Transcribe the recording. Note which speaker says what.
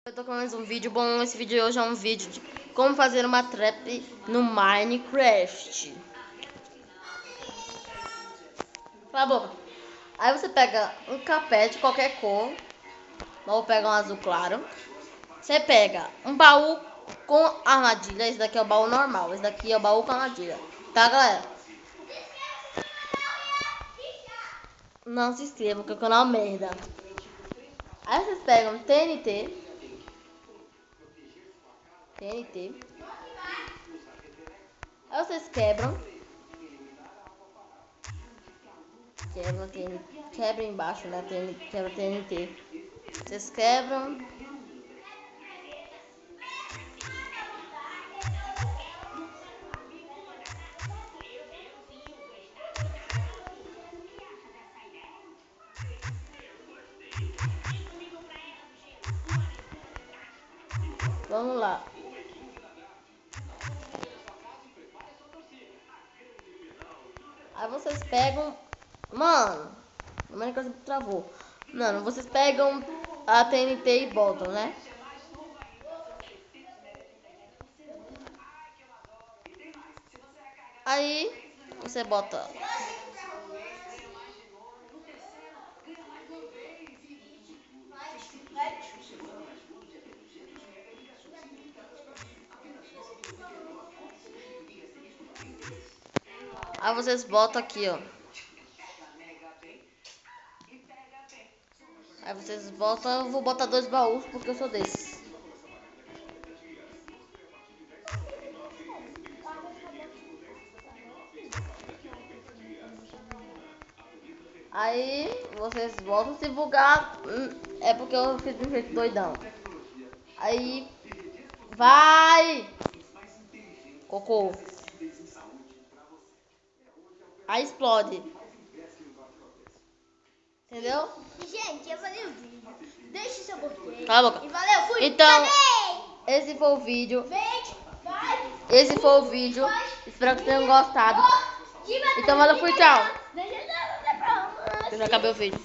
Speaker 1: Eu tô com mais um vídeo. Bom, esse vídeo de hoje é um vídeo de como fazer uma trap no Minecraft. Cala a boca. Aí você pega um carpete, qualquer cor. Vou pegar um azul claro. Você pega um baú com armadilha. Esse daqui é o baú normal. Esse daqui é o baú com armadilha. Tá, galera? Não se inscreva, porque o canal é uma merda. Aí vocês pegam TNT. Aí vocês quebram. Quebra embaixo, né? Quebra TNT. Vocês quebram. Vamos lá. Aí vocês pegam. Mano, a Minecraft travou. Mano, vocês pegam a TNT e botam, né? Aí você bota. Aí vocês botam aqui, ó. Aí vocês botam. Eu vou botar 2 baús porque eu sou desses. Aí vocês voltam. Se bugar, é porque eu fiz de um jeito doidão. Aí vai, cocô. Aí explode. Entendeu?
Speaker 2: Gente, eu falei o vídeo. Deixe seu gostei.
Speaker 1: Cala a boca.
Speaker 2: E valeu, fui.
Speaker 1: Então,
Speaker 2: Cadê?
Speaker 1: esse foi o vídeo.
Speaker 2: Beijo, vai.
Speaker 1: Esse foi o vídeo. Espero que tenham gostado. Então, valeu, fui, tchau.
Speaker 2: Deixa eu dar pra
Speaker 1: Eu já acabei o vídeo.